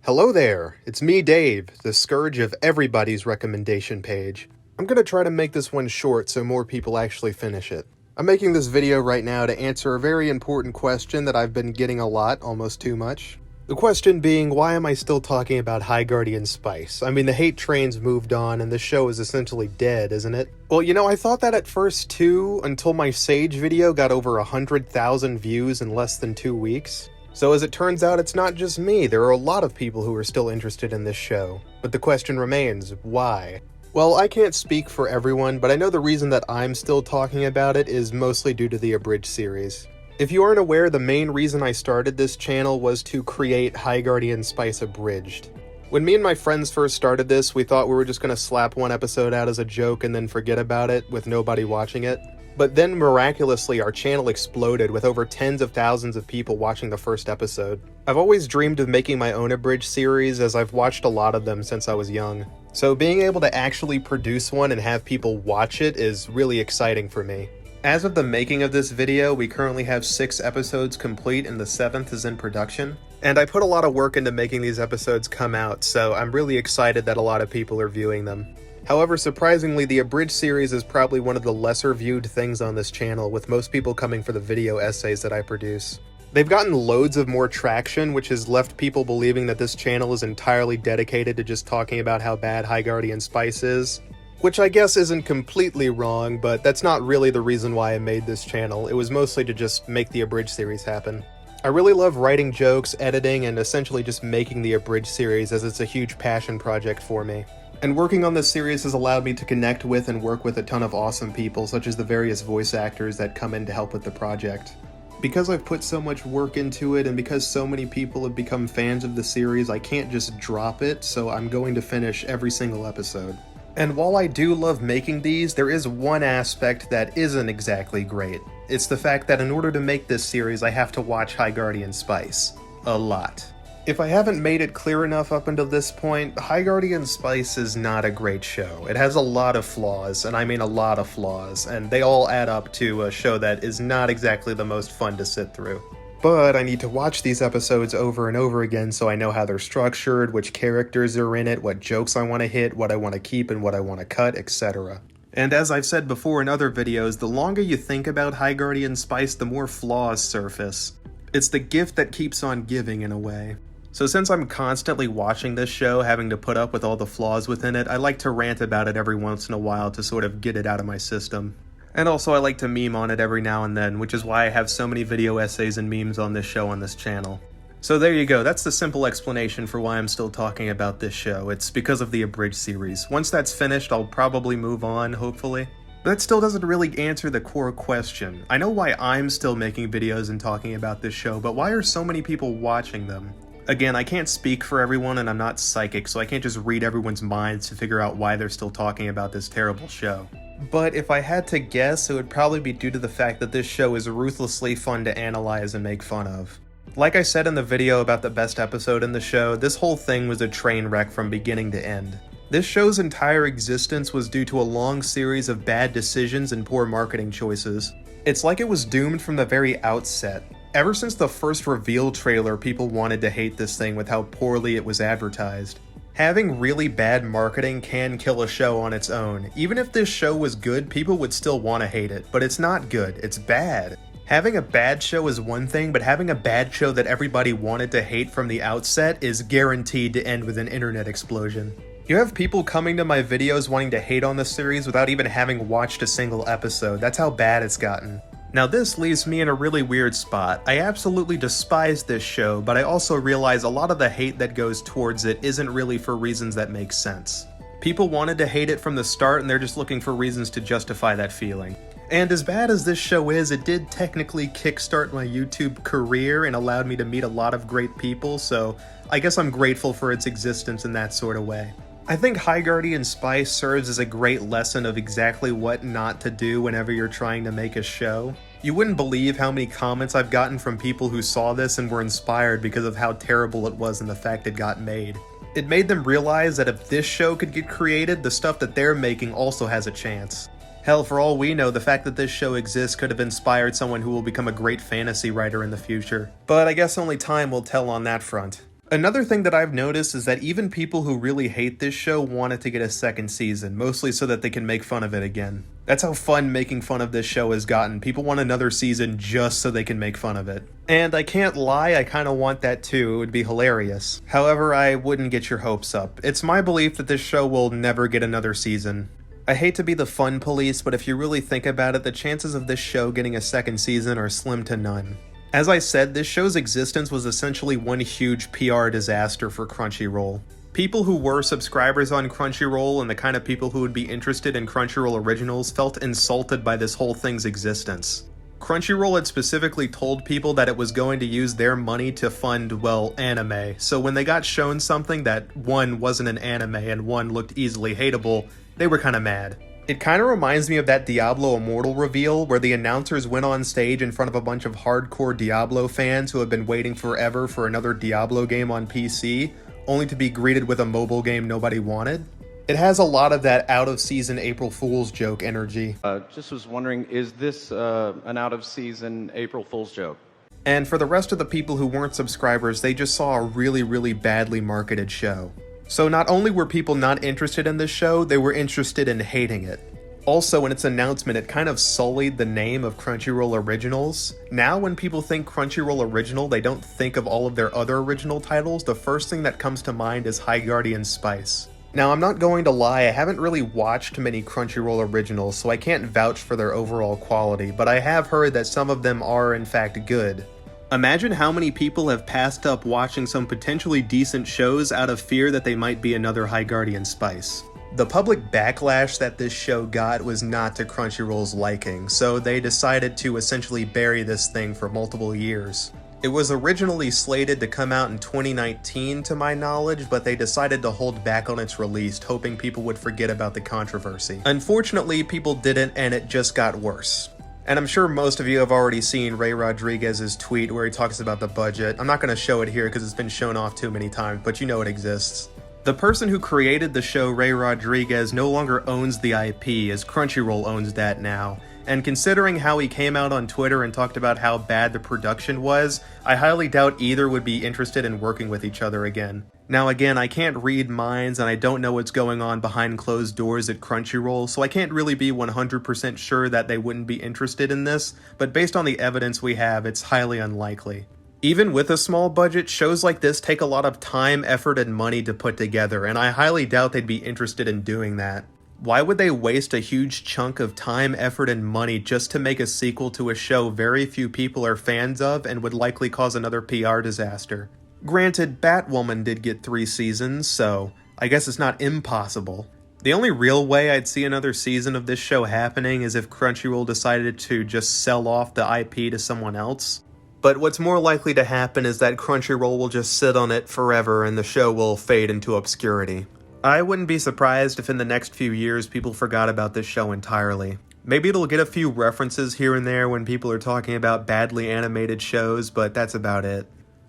Hello there, it's me Dave, the scourge of everybody's recommendation page. I'm gonna try to make this one short so more people actually finish it. I'm making this video right now to answer a very important question that I've been getting a lot, almost too much. The question being, why am I still talking about High Guardian Spice? I mean, the hate train's moved on and the show is essentially dead, isn't it? Well, I thought that at first too, until my Sage video got over 100,000 views in less than 2 weeks. So as it turns out, it's not just me, there are a lot of people who are still interested in this show. But the question remains, why? Well, I can't speak for everyone, but I know the reason that I'm still talking about it is mostly due to the abridged series. If you aren't aware, the main reason I started this channel was to create High Guardian Spice Abridged. When me and my friends first started this, we thought we were just gonna slap one episode out as a joke and then forget about it, with nobody watching it. But then miraculously our channel exploded with over tens of thousands of people watching the first episode. I've always dreamed of making my own abridged series as I've watched a lot of them since I was young. So being able to actually produce one and have people watch it is really exciting for me. As of the making of this video, we currently have 6 episodes complete and the 7th is in production. And I put a lot of work into making these episodes come out, so I'm really excited that a lot of people are viewing them. However, surprisingly, the abridged series is probably one of the lesser viewed things on this channel, with most people coming for the video essays that I produce. They've gotten loads of more traction, which has left people believing that this channel is entirely dedicated to just talking about how bad High Guardian Spice is. Which I guess isn't completely wrong, but that's not really the reason why I made this channel. It was mostly to just make the abridged series happen. I really love writing jokes, editing, and essentially just making the abridged series, as it's a huge passion project for me. And working on this series has allowed me to connect with and work with a ton of awesome people, such as the various voice actors that come in to help with the project. Because I've put so much work into it, and because so many people have become fans of the series, I can't just drop it, so I'm going to finish every single episode. And while I do love making these, there is one aspect that isn't exactly great. It's the fact that in order to make this series, I have to watch High Guardian Spice. A lot. If I haven't made it clear enough up until this point, High Guardian Spice is not a great show. It has a lot of flaws, and I mean a lot of flaws, and they all add up to a show that is not exactly the most fun to sit through. But I need to watch these episodes over and over again so I know how they're structured, which characters are in it, what jokes I want to hit, what I want to keep and what I want to cut, etc. And as I've said before in other videos, the longer you think about High Guardian Spice, the more flaws surface. It's the gift that keeps on giving in a way. So since I'm constantly watching this show, having to put up with all the flaws within it, I like to rant about it every once in a while to sort of get it out of my system. And also I like to meme on it every now and then, which is why I have so many video essays and memes on this show on this channel. So there you go, that's the simple explanation for why I'm still talking about this show. It's because of the abridged series. Once that's finished, I'll probably move on, hopefully. But that still doesn't really answer the core question. I know why I'm still making videos and talking about this show, but why are so many people watching them? Again, I can't speak for everyone and I'm not psychic, so I can't just read everyone's minds to figure out why they're still talking about this terrible show. But if I had to guess, it would probably be due to the fact that this show is ruthlessly fun to analyze and make fun of. Like I said in the video about the best episode in the show, this whole thing was a train wreck from beginning to end. This show's entire existence was due to a long series of bad decisions and poor marketing choices. It's like it was doomed from the very outset. Ever since the first reveal trailer, people wanted to hate this thing with how poorly it was advertised. Having really bad marketing can kill a show on its own. Even if this show was good, people would still want to hate it, but it's not good, it's bad. Having a bad show is one thing, but having a bad show that everybody wanted to hate from the outset is guaranteed to end with an internet explosion. You have people coming to my videos wanting to hate on the series without even having watched a single episode. That's how bad it's gotten. Now this leaves me in a really weird spot. I absolutely despise this show, but I also realize a lot of the hate that goes towards it isn't really for reasons that make sense. People wanted to hate it from the start and they're just looking for reasons to justify that feeling. And as bad as this show is, it did technically kickstart my YouTube career and allowed me to meet a lot of great people, so I guess I'm grateful for its existence in that sort of way. I think High Guardian Spice serves as a great lesson of exactly what not to do whenever you're trying to make a show. You wouldn't believe how many comments I've gotten from people who saw this and were inspired because of how terrible it was and the fact it got made. It made them realize that if this show could get created, the stuff that they're making also has a chance. Hell, for all we know, the fact that this show exists could have inspired someone who will become a great fantasy writer in the future. But I guess only time will tell on that front. Another thing that I've noticed is that even people who really hate this show want it to get a second season, mostly so that they can make fun of it again. That's how fun making fun of this show has gotten. People want another season just so they can make fun of it. And I can't lie, I kinda want that too, it would be hilarious. However, I wouldn't get your hopes up. It's my belief that this show will never get another season. I hate to be the fun police, but if you really think about it, the chances of this show getting a second season are slim to none. As I said, this show's existence was essentially one huge PR disaster for Crunchyroll. People who were subscribers on Crunchyroll and the kind of people who would be interested in Crunchyroll originals felt insulted by this whole thing's existence. Crunchyroll had specifically told people that it was going to use their money to fund, well, anime, so when they got shown something that one wasn't an anime and one looked easily hateable, they were kinda mad. It kinda reminds me of that Diablo Immortal reveal where the announcers went on stage in front of a bunch of hardcore Diablo fans who have been waiting forever for another Diablo game on PC, only to be greeted with a mobile game nobody wanted. It has a lot of that out-of-season April Fool's joke energy. Just was wondering, is this an out-of-season April Fool's joke? And for the rest of the people who weren't subscribers, they just saw a really badly marketed show. So not only were people not interested in this show, they were interested in hating it. Also, in its announcement, it kind of sullied the name of Crunchyroll Originals. Now when people think Crunchyroll Original, they don't think of all of their other original titles. The first thing that comes to mind is High Guardian Spice. Now, I'm not going to lie, I haven't really watched many Crunchyroll Originals, so I can't vouch for their overall quality, but I have heard that some of them are in fact good. Imagine how many people have passed up watching some potentially decent shows out of fear that they might be another High Guardian Spice. The public backlash that this show got was not to Crunchyroll's liking, so they decided to essentially bury this thing for multiple years. It was originally slated to come out in 2019 to my knowledge, but they decided to hold back on its release, hoping people would forget about the controversy. Unfortunately, people didn't, and it just got worse. And I'm sure most of you have already seen Ray Rodriguez's tweet where he talks about the budget. I'm not going to show it here because it's been shown off too many times, but you know it exists. The person who created the show, Ray Rodriguez, no longer owns the IP, as Crunchyroll owns that now. And considering how he came out on Twitter and talked about how bad the production was, I highly doubt either would be interested in working with each other again. Now again, I can't read minds and I don't know what's going on behind closed doors at Crunchyroll, so I can't really be 100% sure that they wouldn't be interested in this, but based on the evidence we have, it's highly unlikely. Even with a small budget, shows like this take a lot of time, effort, and money to put together, and I highly doubt they'd be interested in doing that. Why would they waste a huge chunk of time, effort, and money just to make a sequel to a show very few people are fans of and would likely cause another PR disaster? Granted, Batwoman did get 3 seasons, so I guess it's not impossible. The only real way I'd see another season of this show happening is if Crunchyroll decided to just sell off the IP to someone else. But what's more likely to happen is that Crunchyroll will just sit on it forever and the show will fade into obscurity. I wouldn't be surprised if in the next few years people forgot about this show entirely. Maybe it'll get a few references here and there when people are talking about badly animated shows, but that's about it.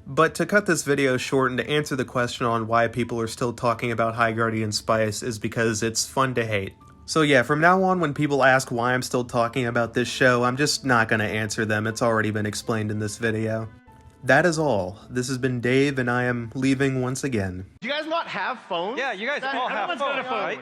But to cut this video short and to answer the question on why people are still talking about High Guardian Spice is because it's fun to hate. So yeah, from now on when people ask why I'm still talking about this show, I'm just not gonna answer them, it's already been explained in this video. That is all. This has been Dave, and I am leaving once again. Do you guys not have phones? Yeah, you guys all have phones, right?